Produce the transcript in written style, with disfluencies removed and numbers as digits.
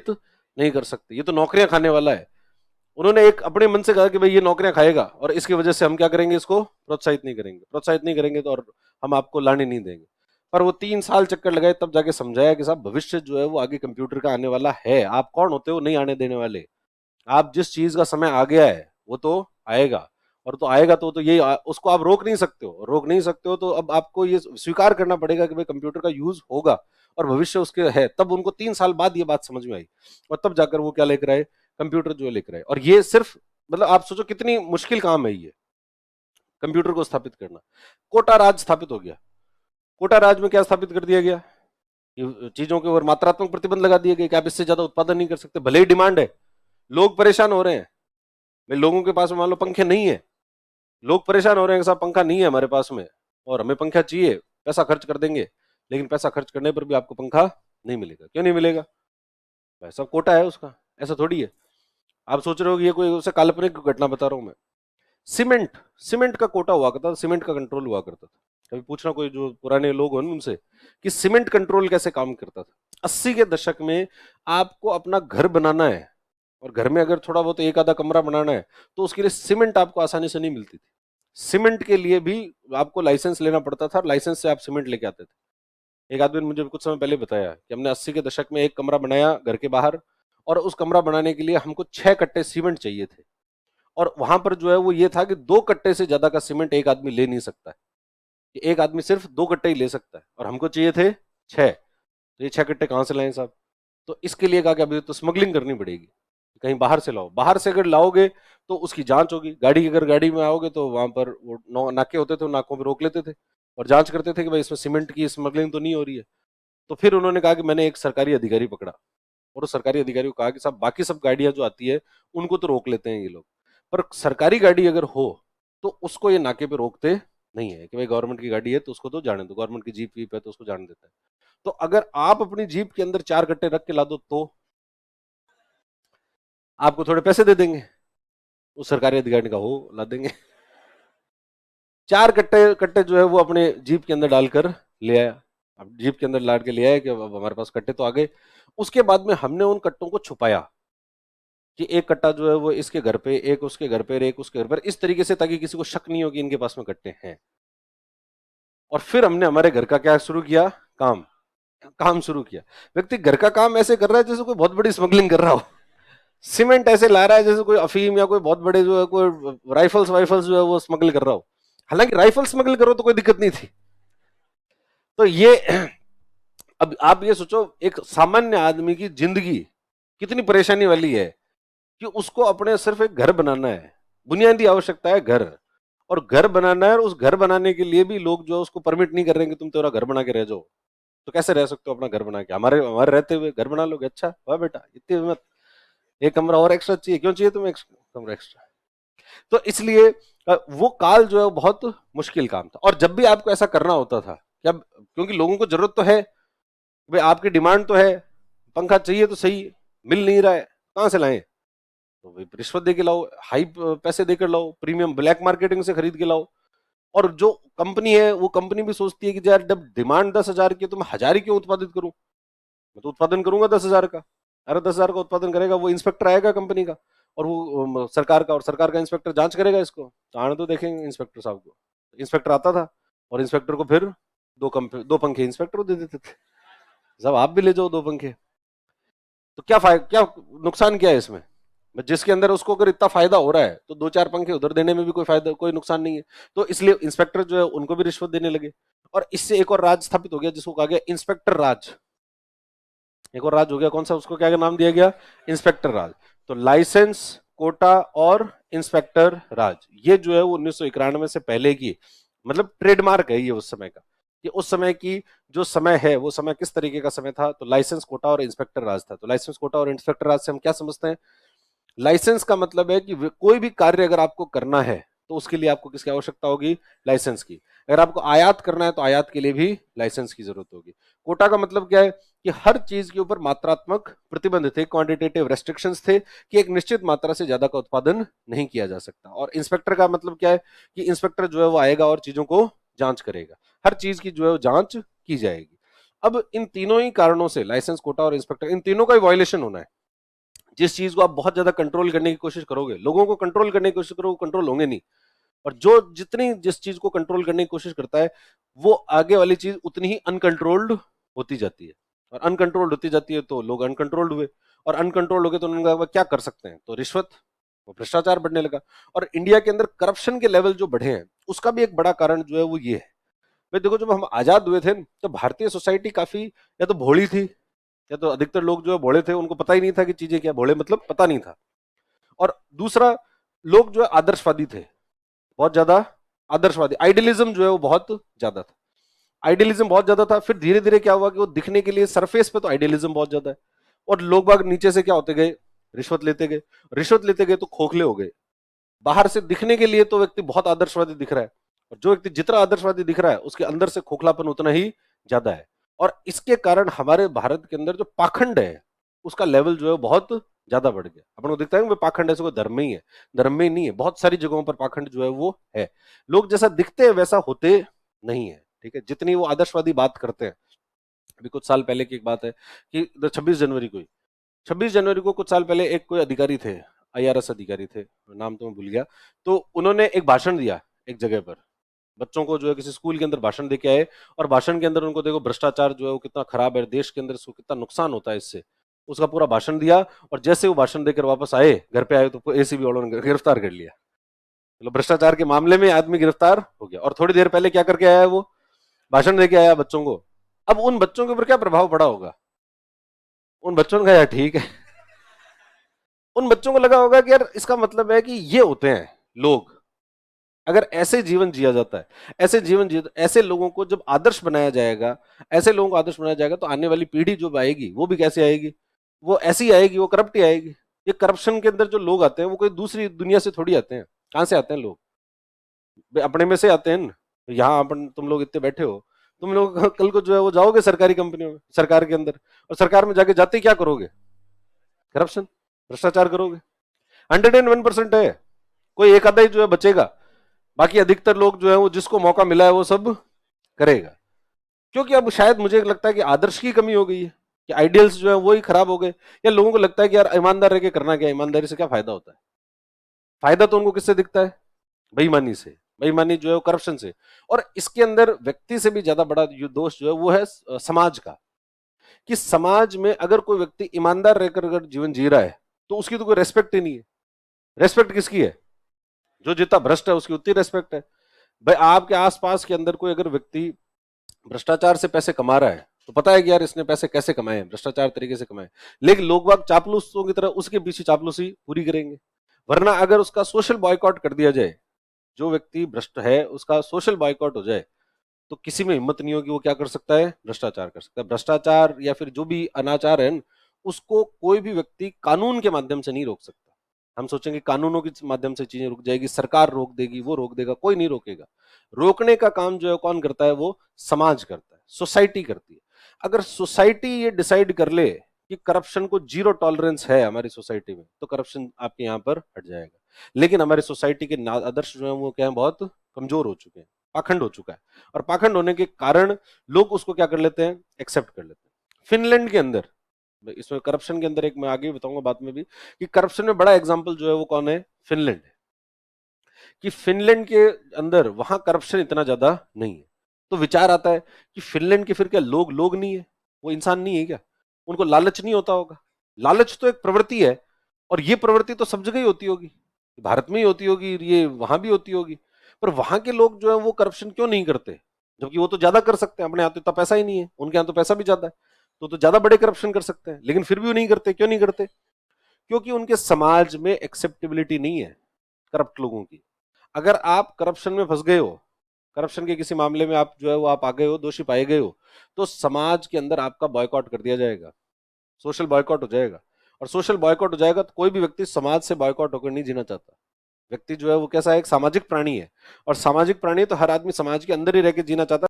प्रोत्साहित नहीं कर सकते, ये तो नौकरियां खाने वाला है। उन्होंने एक अपने मन से कहा कि भाई ये नौकरियां खाएगा और इसकी वजह से हम क्या करेंगे, इसको प्रोत्साहित नहीं करेंगे, प्रोत्साहित नहीं करेंगे तो और हम आपको लाने नहीं देंगे। पर वो 3 साल चक्कर लगाए, तब जाके समझाया कि साहब भविष्य जो है वो आगे कंप्यूटर का आने वाला है, आप कौन होते हो नहीं आने देने वाले। आप जिस चीज का समय आ गया है वो तो आएगा, और तो आएगा तो ये उसको आप रोक नहीं सकते हो, रोक नहीं सकते हो तो अब आपको ये स्वीकार करना पड़ेगा कि भाई कंप्यूटर का यूज होगा और भविष्य उसके है। तब उनको 3 साल बाद ये बात समझ में आई और तब जाकर वो क्या लेकर आए, कंप्यूटर जो लेकर आए। और ये सिर्फ मतलब आप सोचो कितनी मुश्किल काम है ये कंप्यूटर को स्थापित करना। कोटा राज स्थापित हो गया। कोटा राज में क्या स्थापित कर दिया गया, चीजों के ऊपर मात्रात्मक प्रतिबंध लगा दिए गए कि आप इससे ज्यादा उत्पादन नहीं कर सकते, भले ही डिमांड है, लोग परेशान हो रहे हैं। भाई लोगों के पास मान लो पंखे नहीं है, लोग परेशान हो रहे हैं कि साहब पंखा नहीं है हमारे पास में और हमें पंखा चाहिए, पैसा खर्च कर देंगे, लेकिन पैसा खर्च करने पर भी आपको पंखा नहीं मिलेगा। क्यों नहीं मिलेगा, भाई साहब कोटा है उसका, ऐसा थोड़ी है। आप सोच रहे हो कि ये कोई उसे काल्पनिक घटना बता रहा हूं मैं। सीमेंट, सीमेंट का कोटा हुआ करता था, सीमेंट का कंट्रोल हुआ करता था। कभी पूछना कोई जो पुराने लोग हो उनसे कि सीमेंट कंट्रोल कैसे काम करता था। 80 के दशक में आपको अपना घर बनाना है और घर में अगर थोड़ा बहुत एक आधा कमरा बनाना है तो उसके लिए सीमेंट आपको आसानी से नहीं मिलती थी। सीमेंट के लिए भी आपको लाइसेंस लेना पड़ता था और लाइसेंस से आप सीमेंट लेके आते थे। एक आदमी ने मुझे कुछ समय पहले बताया कि हमने 80 के दशक में एक कमरा बनाया घर के बाहर, और उस कमरा बनाने के लिए हमको 6 कट्टे सीमेंट चाहिए थे, और वहां पर जो है वो ये था कि 2 कट्टे से ज्यादा का सीमेंट एक आदमी ले नहीं सकता है, कि एक आदमी सिर्फ 2 कट्टे ही ले सकता है, और हमको चाहिए थे 6। तो ये 6 कट्टे कहाँ से लाएं साहब। तो इसके लिए कहा कि अभी तो स्मगलिंग करनी पड़ेगी, कहीं बाहर से लाओ। बाहर से अगर लाओगे तो उसकी जांच होगी, गाड़ी अगर गाड़ी में आओगे तो वहां पर वो नाके होते थे, नाकों पर रोक लेते थे और जांच करते थे कि भाई इसमें सीमेंट की स्मगलिंग तो नहीं हो रही है। तो फिर उन्होंने कहा कि मैंने एक सरकारी अधिकारी पकड़ा और उस सरकारी अधिकारी को कहा कि साहब बाकी सब गाड़ियां जो आती है उनको तो रोक लेते हैं ये लोग, पर सरकारी गाड़ी अगर हो तो उसको ये नाके पे रोकते नहीं है, कि भाई गवर्नमेंट की गाड़ी है तो उसको तो जाने दो, गवर्नमेंट की जीप वीप है तो उसको जाने देता है। तो अगर आप अपनी जीप के अंदर 4 कट्टे रख के ला दो तो आपको थोड़े पैसे दे देंगे। उस सरकारी अधिकारी ने कहा हो ला देंगे। 4 कट्टे कट्टे जो है वो अपने जीप के अंदर डालकर ले आया। अब जीप के अंदर लाद के ले आया कि अब हमारे पास कट्टे तो आ गए। उसके बाद में हमने उन कट्टों को छुपाया कि एक कट्टा जो है वो इसके घर पे, एक उसके घर पे, एक उसके घर पर, इस तरीके से ताकि किसी को शक नहीं हो कि इनके पास में कट्टे हैं। और फिर हमने हमारे घर का क्या शुरू किया, काम काम शुरू किया। व्यक्ति घर का काम ऐसे कर रहा है जैसे कोई बहुत बड़ी स्मगलिंग कर रहा हो, सीमेंट ऐसे ला रहा है जैसे कोई अफीम या कोई बहुत बड़े जो है कोई राइफल्स वाइफल्स जो है वो स्मगल कर रहा हो। हालांकि राइफल स्मगल करो तो कोई दिक्कत नहीं थी। तो ये अब आप ये सोचो एक सामान्य आदमी की जिंदगी कितनी परेशानी वाली है कि उसको अपने सिर्फ एक घर बनाना है, बुनियादी आवश्यकता है घर, और घर बनाना है, और उस घर बनाने के लिए भी लोग जो है उसको परमिट नहीं कर रहे हैं कि तुम तेरा घर बना के रह जाओ। तो कैसे रह सकते हो अपना घर बना के, हमारे हमारे रहते हुए घर बना लोगे, अच्छा वाह बेटा इतनी हिम्मत, एक कमरा और एक्स्ट्रा चाहिए, क्यों चाहिए तुम्हें कमरा एक्स्ट्रा। तो इसलिए वो काल जो है वो बहुत मुश्किल काम था। और जब भी आपको ऐसा करना होता था क्या, क्योंकि लोगों को जरूरत तो है, भाई आपकी डिमांड तो है, पंखा चाहिए तो सही, मिल नहीं रहा है, कहां से लाएं, तो भाई रिश्वत दे के लाओ, हाई पैसे देकर लाओ, प्रीमियम ब्लैक मार्केटिंग से खरीद के लाओ। और जो कंपनी है वो कंपनी भी सोचती है कि यार जब डिमांड 10,000 की है तो मैं 1,000 ही क्यों उत्पादित करूं, मैं तो उत्पादन करूंगा 10,000 का। अरे 10,000 का उत्पादन करेगा, वो इंस्पेक्टर आएगा कंपनी का और वो सरकार का, और सरकार का इंस्पेक्टर जांच करेगा इसको, तो आने तो देखेंगे इंस्पेक्टर साहब को। इंस्पेक्टर आता था और इंस्पेक्टर को फिर 2 पंखे इंस्पेक्टर को दे देते थे, साहब आप भी ले जाओ 2 पंखे। तो क्या नुकसान क्या है इसमें, जिसके अंदर उसको अगर इतना फायदा हो रहा है तो 2-4 पंखे उधर देने में भी कोई फायदा, कोई नुकसान नहीं है। तो इसलिए इंस्पेक्टर जो है उनको भी रिश्वत देने लगे, और इससे एक और राज स्थापित हो गया जिसको कहा गया इंस्पेक्टर राज। एक और राज हो गया, कौन सा, उसको क्या नाम दिया गया, इंस्पेक्टर राज। तो लाइसेंस, कोटा और इंस्पेक्टर राज, ये जो है वो 1991 से पहले की मतलब ट्रेडमार्क है ये उस समय का, कि उस समय की जो समय है वो समय किस तरीके का समय था। तो लाइसेंस, कोटा और इंस्पेक्टर राज था। तो लाइसेंस, कोटा और इंस्पेक्टर राज से हम क्या समझते हैं, लाइसेंस का मतलब है कि कोई भी कार्य अगर आपको करना है तो उसके लिए आपको किसकी आवश्यकता होगी, लाइसेंस की। अगर आपको आयात करना है तो आयात के लिए भी लाइसेंस की जरूरत होगी। कोटा का मतलब क्या है कि हर चीज के ऊपर मात्रात्मक प्रतिबंध थे, क्वांटिटेटिव रेस्ट्रिक्शंस थे, कि एक निश्चित मात्रा से ज्यादा का उत्पादन नहीं किया जा सकता। और इंस्पेक्टर का मतलब क्या है कि इंस्पेक्टर जो है वो आएगा और चीजों को जांच करेगा, हर चीज की जो है वो जांच की जाएगी। अब इन तीनों ही कारणों से लाइसेंस, कोटा और इंस्पेक्टर, इन तीनों का ही वायलेशन होना है। जिस चीज को आप बहुत ज्यादा कंट्रोल करने की कोशिश करोगे, लोगों को कंट्रोल करने की कोशिश करोगे, कंट्रोल होंगे नहीं। और जो जितनी जिस चीज को कंट्रोल करने की कोशिश करता है, वो आगे वाली चीज उतनी ही अनकंट्रोल्ड होती जाती है। और अनकंट्रोल्ड होती जाती है तो लोग अनकंट्रोल्ड हुए, और अनकंट्रोल्ड हो गए तो उन्होंने कहा क्या कर सकते हैं, तो रिश्वत, वो भ्रष्टाचार बढ़ने लगा। और इंडिया के अंदर करप्शन के लेवल जो बढ़े हैं, उसका भी एक बड़ा कारण जो है वो ये है। भाई देखो, जब हम आजाद हुए थे तो भारतीय सोसाइटी काफी या तो भोली थी, या तो अधिकतर लोग जो है भोले थे, उनको पता ही नहीं था कि चीजें क्या, भोले मतलब पता नहीं था। और दूसरा, लोग जो है आदर्शवादी थे, बहुत ज्यादा आदर्शवादी, आइडियलिज्म जो है वो बहुत ज्यादा था, आइडियलिज्म बहुत ज्यादा था। फिर धीरे धीरे क्या हुआ कि वो दिखने के लिए सरफेस पे तो आइडियलिज्म बहुत ज्यादा है, और लोग बाग नीचे से क्या होते गए, रिश्वत लेते गए, रिश्वत लेते गए तो खोखले हो गए। बाहर से दिखने के लिए तो व्यक्ति बहुत आदर्शवादी दिख रहा है, और जो व्यक्ति जितना आदर्शवादी दिख रहा है उसके अंदर से खोखलापन उतना ही ज्यादा है। और इसके कारण हमारे भारत के अंदर जो पाखंड है उसका लेवल जो है बहुत ज्यादा बढ़ गया। अपन को दिखता है कि पाखंड ऐसे कोई धर्म में ही है, धर्म में ही नहीं है, बहुत सारी जगहों पर पाखंड जो है वो है। लोग जैसा दिखते हैं वैसा होते नहीं है, ठीक है, जितनी वो आदर्शवादी बात करते हैं। अभी कुछ साल पहले की एक बात है कि 26 जनवरी को, 26 जनवरी को कुछ साल पहले एक कोई अधिकारी थे, IRS अधिकारी थे, नाम तो मैं भूल गया, तो उन्होंने एक भाषण दिया एक जगह पर, बच्चों को जो है किसी स्कूल के अंदर भाषण दे के आए, और भाषण के अंदर उनको देखो भ्रष्टाचार जो है वो कितना खराब है, देश के अंदर इसको कितना नुकसान होता है इससे, उसका पूरा भाषण दिया। और जैसे वो भाषण देकर वापस आए, घर पे आए, तो ACB वालों ने गिरफ्तार कर लिया। मतलब भ्रष्टाचार के मामले में आदमी गिरफ्तार हो गया। और थोड़ी देर पहले क्या करके आया है वो, भाषण देके आया बच्चों को। अब उन बच्चों के ऊपर क्या प्रभाव पड़ा होगा, उन बच्चों ने कहा यार ठीक है, उन बच्चों को लगा होगा कि यार इसका मतलब है कि ये होते हैं लोग, अगर ऐसे जीवन जिया जाता है, ऐसे जीवन जिया, ऐसे लोगों को जब आदर्श बनाया जाएगा, ऐसे लोगों को आदर्श बनाया जाएगा, तो आने वाली पीढ़ी जो आएगी वो भी कैसे आएगी, वो ऐसी आएगी, वो करप्ट ही आएगी। ये करप्शन के अंदर जो लोग आते हैं वो कोई दूसरी दुनिया से थोड़ी आते हैं, कहां से आते हैं लोग, अपने में से आते हैं ना। यहाँ अपन तुम लोग इतने बैठे हो, तुम लोग कल को जो है वो जाओगे सरकारी कंपनियों में, सरकार के अंदर, और सरकार में जाके जाते क्या करोगे, करप्शन, भ्रष्टाचार करोगे। 101% है, कोई एक आधा ही जो है बचेगा, बाकी अधिकतर लोग जो है वो जिसको मौका मिला है वो सब करेगा। क्योंकि अब शायद मुझे लगता है कि आदर्श की कमी हो गई है, कि आइडियल्स जो है वो ही खराब हो गए, या लोगों को लगता है कि यार ईमानदार रह के करना क्या, ईमानदारी से क्या फायदा होता है। फायदा तो उनको किससे दिखता है, बेईमानी से, बेईमानी जो है वो करप्शन से। और इसके अंदर व्यक्ति से भी ज्यादा बड़ा दोष जो है वो है समाज का, कि समाज में अगर कोई व्यक्ति ईमानदार रहकर अगर जीवन जी रहा है तो उसकी तो कोई रेस्पेक्ट ही नहीं है। रेस्पेक्ट किसकी है, जो जितना भ्रष्ट है उसकी उतनी रेस्पेक्ट है। भाई आपके आसपास के अंदर कोई अगर व्यक्ति भ्रष्टाचार से पैसे कमा रहा है तो पता है कि यार इसने पैसे कैसे कमाए हैं, भ्रष्टाचार तरीके से कमाए, लेकिन लोग बाग चापलूसों की तरह उसके पीछे चापलूसी पूरी करेंगे। वरना अगर उसका सोशल बॉयकॉट कर दिया जाए, जो व्यक्ति भ्रष्ट है उसका सोशल बॉयकॉट हो जाए, तो किसी में हिम्मत नहीं होगी वो क्या कर सकता है, भ्रष्टाचार कर सकता है। भ्रष्टाचार या फिर जो भी अनाचार है उसको कोई भी व्यक्ति कानून के माध्यम से नहीं रोक सकता। हम सोचेंगे कानूनों के माध्यम से चीजें रुक जाएगी, सरकार रोक देगी, वो रोक देगा, कोई नहीं रोकेगा। रोकने का काम जो है कौन करता है, वो समाज करता है, सोसाइटी करती है। अगर सोसाइटी ये डिसाइड कर ले कि करप्शन को 0 टॉलरेंस है हमारी सोसाइटी में, तो करप्शन आपके यहाँ पर हट जाएगा। लेकिन हमारी सोसाइटी के आदर्श जो है वो क्या है, बहुत कमजोर हो चुके हैं, पाखंड हो चुका है। और पाखंड होने के कारण लोग उसको क्या कर लेते हैं, एक्सेप्ट कर लेते हैं। फिनलैंड के अंदर, इसमें करप्शन के अंदर एक मैं आगे बताऊंगा बात में भी, कि करप्शन में बड़ा एग्जांपल जो है वो कौन है, फिनलैंड है। कि फिनलैंड के अंदर वहां करप्शन इतना ज्यादा नहीं है। तो विचार आता है कि फिनलैंड के फिर क्या लोग लोग नहीं है, वो इंसान नहीं है क्या, उनको लालच नहीं होता होगा। लालच तो एक प्रवृत्ति है, और ये प्रवृत्ति तो सब जगह ही होती होगी, भारत में ही होती होगी, ये वहां भी होती होगी। पर वहां के लोग जो है वो करप्शन क्यों नहीं करते, जबकि वो तो ज्यादा कर सकते हैं, अपने यहाँ तो इतना पैसा ही नहीं है, उनके यहाँ तो पैसा भी ज्यादा है, तो ज्यादा बड़े करप्शन कर सकते हैं, लेकिन फिर भी वो नहीं करते। क्यों नहीं करते, क्योंकि उनके समाज में एक्सेप्टेबिलिटी नहीं है करप्ट लोगों की। अगर आप करप्शन में फंस गए हो, करप्शन के किसी मामले में आप जो है वो आप आ गए हो, दोषी पाए गए हो, तो समाज के अंदर आपका बॉयकॉट कर दिया जाएगा, सोशल बॉयकॉट हो जाएगा। और सोशल बॉयकॉट हो जाएगा तो कोई भी व्यक्ति समाज से बॉयकॉट होकर नहीं जीना चाहता। व्यक्ति जो है वो कैसा है, एक सामाजिक प्राणी है, और सामाजिक प्राणी तो हर आदमी समाज के अंदर ही रह के जीना चाहता है।